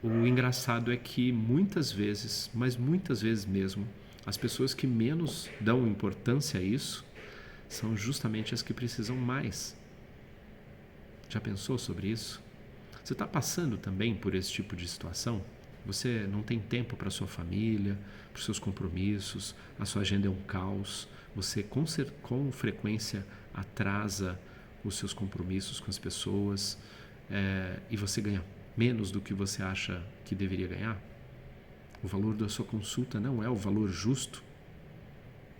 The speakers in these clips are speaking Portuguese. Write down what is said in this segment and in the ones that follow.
O engraçado é que muitas vezes, mas muitas vezes mesmo, as pessoas que menos dão importância a isso são justamente as que precisam mais. Já pensou sobre isso? Você está passando também por esse tipo de situação? Você não tem tempo para sua família, para os seus compromissos, a sua agenda é um caos, você com frequência atrasa os seus compromissos com as pessoas, e você ganha menos do que você acha que deveria ganhar? O valor da sua consulta não é o valor justo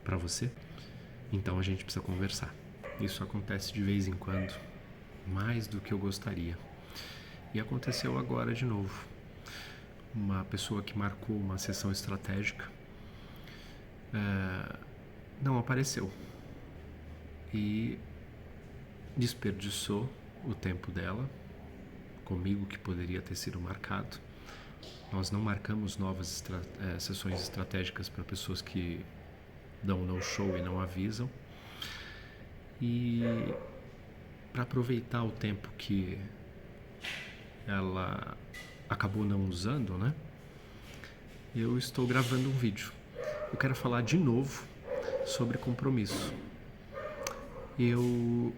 para você? Então a gente precisa conversar. Isso acontece de vez em quando, mais do que eu gostaria. E aconteceu agora de novo. Uma pessoa que marcou uma sessão estratégica não apareceu e desperdiçou o tempo dela comigo, que poderia ter sido marcado. Nós não marcamos novas sessões estratégicas para pessoas que dão no show e não avisam. E para aproveitar o tempo que ela acabou não usando, né? Eu estou gravando um vídeo. Eu quero falar de novo sobre compromisso. Eu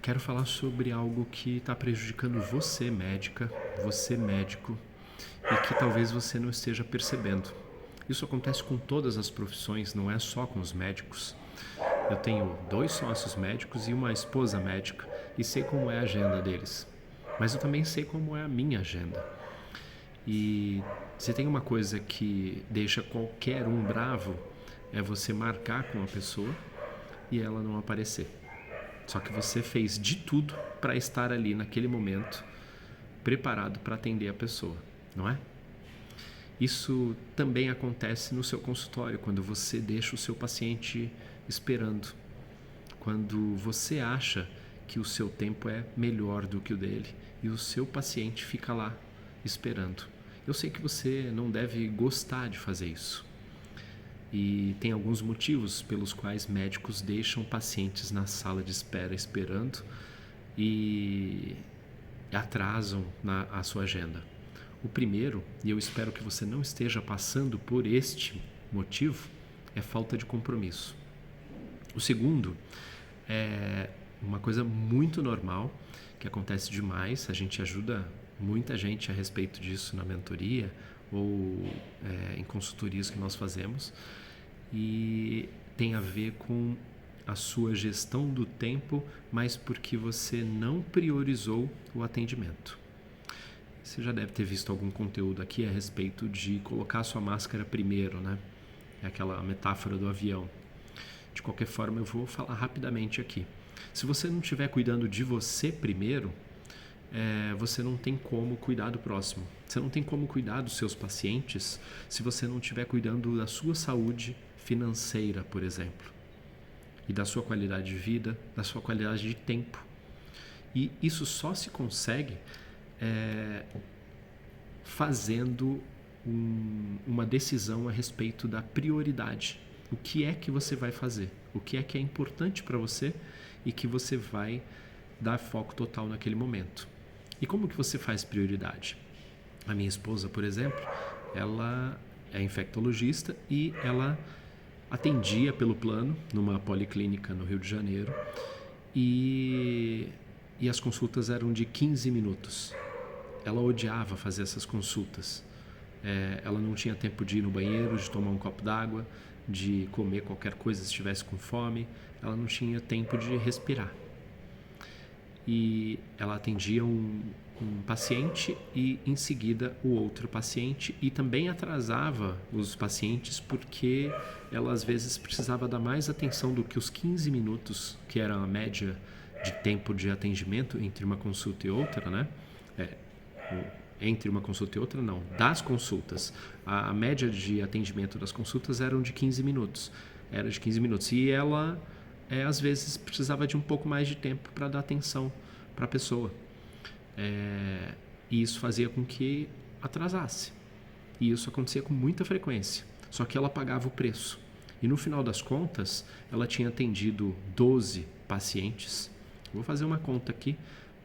quero falar sobre algo que está prejudicando você, médica, você, médico, e que talvez você não esteja percebendo. Isso acontece com todas as profissões, não é só com os médicos. Eu tenho 2 sócios médicos e uma esposa médica e sei como é a agenda deles. Mas eu também sei como é a minha agenda. E se tem uma coisa que deixa qualquer um bravo, é você marcar com a pessoa e ela não aparecer. Só que você fez de tudo para estar ali naquele momento, preparado para atender a pessoa, não é? Isso também acontece no seu consultório, quando você deixa o seu paciente esperando. Quando você acha que o seu tempo é melhor do que o dele e o seu paciente fica lá esperando. Eu sei que você não deve gostar de fazer isso. E tem alguns motivos pelos quais médicos deixam pacientes na sala de espera esperando e atrasam a sua agenda. O primeiro, e eu espero que você não esteja passando por este motivo, é falta de compromisso. O segundo é uma coisa muito normal, que acontece demais, a gente ajuda muita gente a respeito disso na mentoria ou em consultorias que nós fazemos, e tem a ver com a sua gestão do tempo, mas porque você não priorizou o atendimento. Você já deve ter visto algum conteúdo aqui a respeito de colocar a sua máscara primeiro, né? É aquela metáfora do avião. De qualquer forma, eu vou falar rapidamente aqui. Se você não estiver cuidando de você primeiro, você não tem como cuidar do próximo. Você não tem como cuidar dos seus pacientes se você não estiver cuidando da sua saúde financeira, por exemplo, e da sua qualidade de vida, da sua qualidade de tempo. E isso só se consegue fazendo uma decisão a respeito da prioridade. O que é que você vai fazer? O que é importante para você e que você vai dar foco total naquele momento? E como que você faz prioridade? A minha esposa, por exemplo, ela é infectologista e ela atendia pelo plano numa policlínica no Rio de Janeiro e as consultas eram de 15 minutos. Ela odiava fazer essas consultas. Ela não tinha tempo de ir no banheiro, de tomar um copo d'água, de comer qualquer coisa se estivesse com fome. Ela não tinha tempo de respirar. E ela atendia um paciente e em seguida o outro paciente, e também atrasava os pacientes porque ela às vezes precisava dar mais atenção do que os 15 minutos, que era a média de tempo de atendimento entre uma consulta e outra, né? Entre uma consulta e outra, não, das consultas. A média de atendimento das consultas era de 15 minutos. E ela, às vezes, precisava de um pouco mais de tempo para dar atenção para a pessoa. E isso fazia com que atrasasse. E isso acontecia com muita frequência. Só que ela pagava o preço. E no final das contas, ela tinha atendido 12 pacientes. Vou fazer uma conta aqui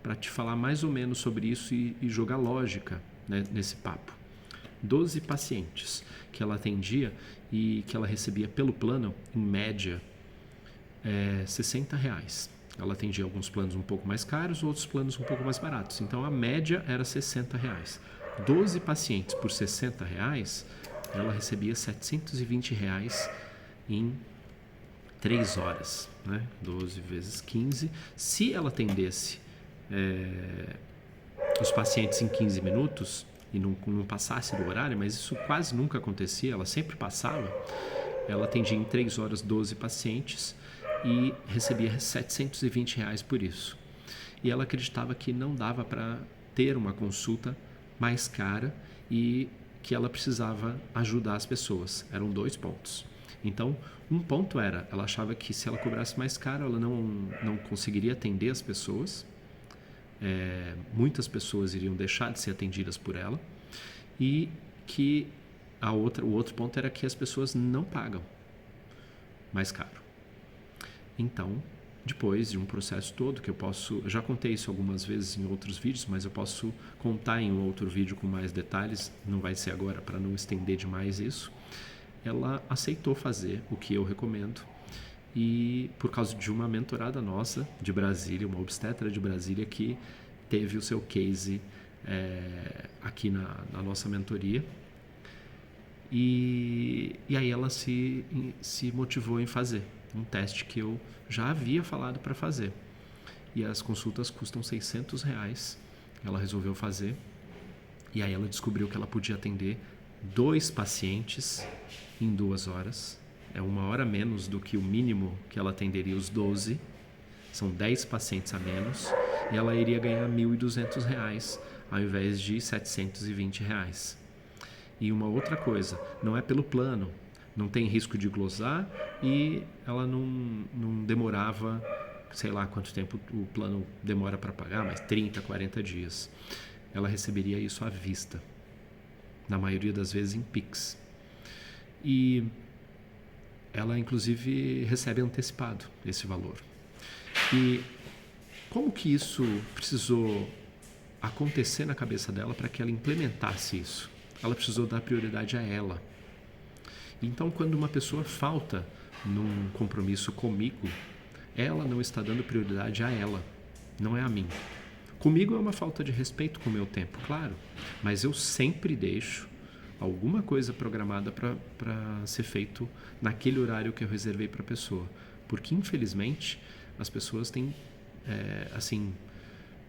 para te falar mais ou menos sobre isso e jogar lógica, né, nesse papo. 12 pacientes que ela atendia e que ela recebia pelo plano, em média, R$60. Ela atendia alguns planos um pouco mais caros, outros planos um pouco mais baratos. Então a média era R$60. 12 pacientes por R$60, ela recebia R$720 em 3 horas, né? 12 vezes 15. Se ela atendesse os pacientes em 15 minutos e não passasse do horário, mas isso quase nunca acontecia, ela sempre passava, ela atendia em 3 horas 12 pacientes e recebia R$720 por isso. E ela acreditava que não dava para ter uma consulta mais cara e que ela precisava ajudar as pessoas. Eram 2 pontos. Então, um ponto era, ela achava que se ela cobrasse mais caro, ela não conseguiria atender as pessoas. Muitas pessoas iriam deixar de ser atendidas por ela. E que o outro ponto era que as pessoas não pagam mais caro. Então, depois de um processo todo, que eu já contei isso algumas vezes em outros vídeos, mas eu posso contar em um outro vídeo com mais detalhes, não vai ser agora para não estender demais isso, ela aceitou fazer o que eu recomendo e por causa de uma mentorada nossa de Brasília, uma obstetra de Brasília que teve o seu case aqui na nossa mentoria e aí ela se motivou em fazer um teste que eu já havia falado para fazer. E as consultas custam R$600. Ela resolveu fazer. E aí ela descobriu que ela podia atender 2 pacientes em 2 horas. É 1 hora menos do que o mínimo que ela atenderia os 12. São 10 pacientes a menos. E ela iria ganhar R$1.200 ao invés de R$720. E uma outra coisa, não é pelo plano. Não tem risco de glosar e ela não demorava, sei lá quanto tempo o plano demora para pagar, mas 30, 40 dias. Ela receberia isso à vista, na maioria das vezes em Pix. E ela, inclusive, recebe antecipado esse valor. E como que isso precisou acontecer na cabeça dela para que ela implementasse isso? Ela precisou dar prioridade a ela. Então, quando uma pessoa falta num compromisso comigo, ela não está dando prioridade a ela, não é a mim. Comigo é uma falta de respeito com o meu tempo, claro, mas eu sempre deixo alguma coisa programada para ser feito naquele horário que eu reservei para a pessoa. Porque, infelizmente, as pessoas têm,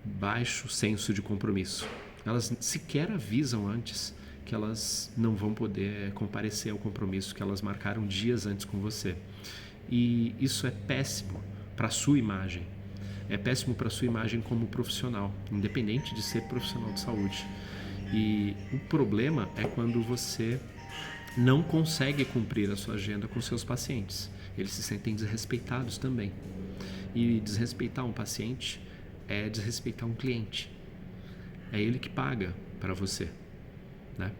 baixo senso de compromisso. Elas sequer avisam antes que elas não vão poder comparecer ao compromisso que elas marcaram dias antes com você. E isso é péssimo para a sua imagem. É péssimo para a sua imagem como profissional, independente de ser profissional de saúde. E o problema é quando você não consegue cumprir a sua agenda com seus pacientes. Eles se sentem desrespeitados também. E desrespeitar um paciente é desrespeitar um cliente. É ele que paga para você. Né?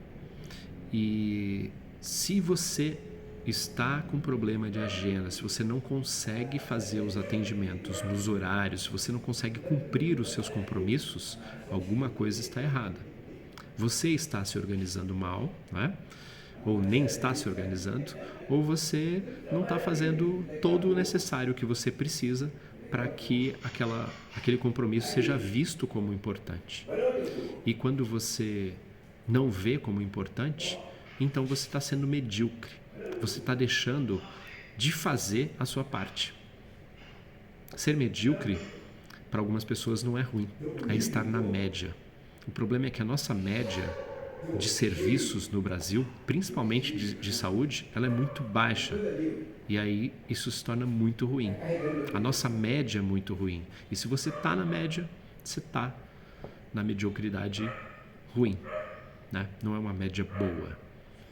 E se você está com problema de agenda, se você não consegue fazer os atendimentos nos horários, se você não consegue cumprir os seus compromissos, alguma coisa está errada. Você está se organizando mal, né? Ou nem está se organizando, ou você não está fazendo todo o necessário que você precisa para que aquele compromisso seja visto como importante. E quando você não vê como importante, então você está sendo medíocre. Você está deixando de fazer a sua parte. Ser medíocre, para algumas pessoas, não é ruim. É estar na média. O problema é que a nossa média de serviços no Brasil, principalmente de saúde, ela é muito baixa. E aí isso se torna muito ruim. A nossa média é muito ruim. E se você está na média, você está na mediocridade ruim. Né? Não é uma média boa,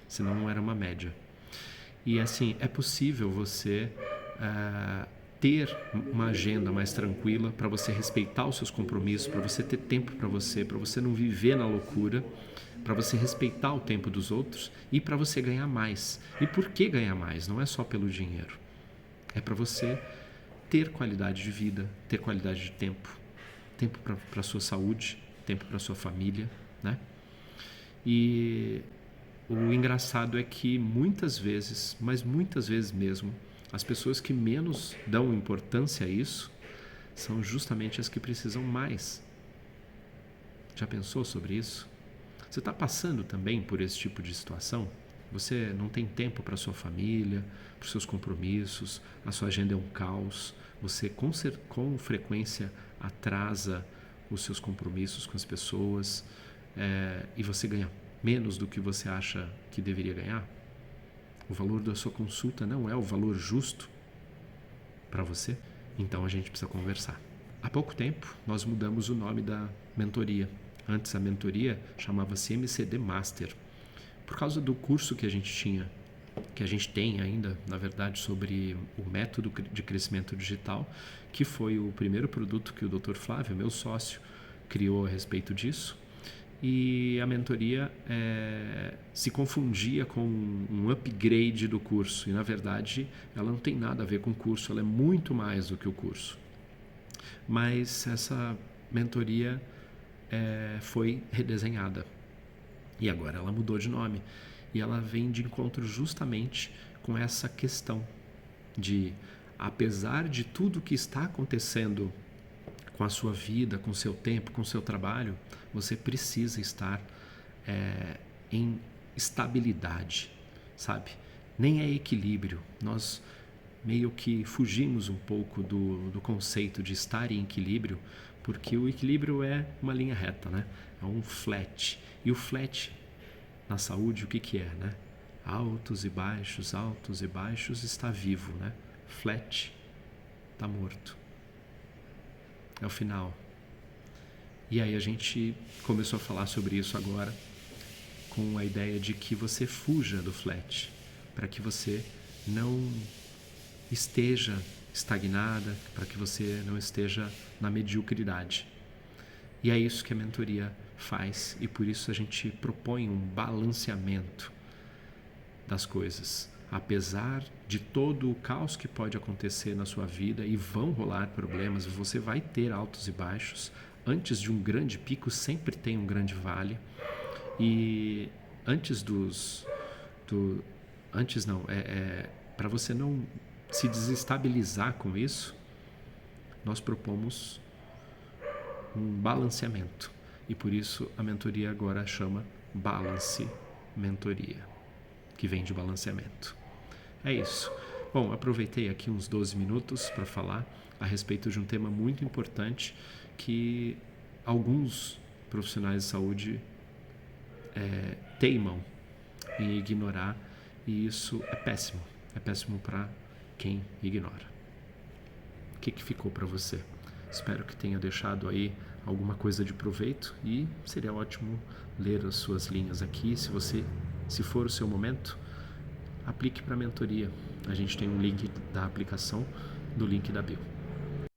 senão não era uma média. E assim, é possível você ter uma agenda mais tranquila para você respeitar os seus compromissos, para você ter tempo para você não viver na loucura, para você respeitar o tempo dos outros e para você ganhar mais. E por que ganhar mais? Não é só pelo dinheiro. É para você ter qualidade de vida, ter qualidade de tempo, tempo para a sua saúde, tempo para a sua família, né? E o engraçado é que muitas vezes, mas muitas vezes mesmo, as pessoas que menos dão importância a isso são justamente as que precisam mais. Já pensou sobre isso? Você está passando também por esse tipo de situação? Você não tem tempo para sua família, para os seus compromissos, a sua agenda é um caos, você com frequência atrasa os seus compromissos com as pessoas, e você ganha menos do que você acha que deveria ganhar? O valor da sua consulta não é o valor justo para você? Então a gente precisa conversar. Há pouco tempo nós mudamos o nome da mentoria. Antes a mentoria chamava-se MCD Master, por causa do curso que a gente tinha, que a gente tem ainda, na verdade, sobre o método de crescimento digital, que foi o primeiro produto que o Dr. Flávio, meu sócio, criou a respeito disso. E a mentoria se confundia com um upgrade do curso, e na verdade ela não tem nada a ver com o curso, ela é muito mais do que o curso. Mas essa mentoria foi redesenhada e agora ela mudou de nome, e ela vem de encontro justamente com essa questão de, apesar de tudo que está acontecendo com a sua vida, com o seu tempo, com o seu trabalho, você precisa estar em estabilidade, sabe? Nem é equilíbrio. Nós meio que fugimos um pouco do conceito de estar em equilíbrio, porque o equilíbrio é uma linha reta, né? É um flat. E o flat na saúde, o que é, né? Altos e baixos, está vivo, né? Flat, está morto. É o final. E aí a gente começou a falar sobre isso agora, com a ideia de que você fuja do flat, para que você não esteja estagnada, para que você não esteja na mediocridade. E é isso que a mentoria faz, e por isso a gente propõe um balanceamento das coisas. Apesar de todo o caos que pode acontecer na sua vida, e vão rolar problemas, você vai ter altos e baixos. Antes de um grande pico sempre tem um grande vale, e para você não se desestabilizar com isso, nós propomos um balanceamento, e por isso a mentoria agora chama Balance Mentoria, que vem de balanceamento. É isso. Bom, aproveitei aqui uns 12 minutos para falar a respeito de um tema muito importante que alguns profissionais de saúde teimam em ignorar, e isso é péssimo para quem ignora. O que ficou para você? Espero que tenha deixado aí alguma coisa de proveito, e seria ótimo ler as suas linhas aqui. Se for o seu momento, aplique para a mentoria. A gente tem um link da aplicação, do link da bio.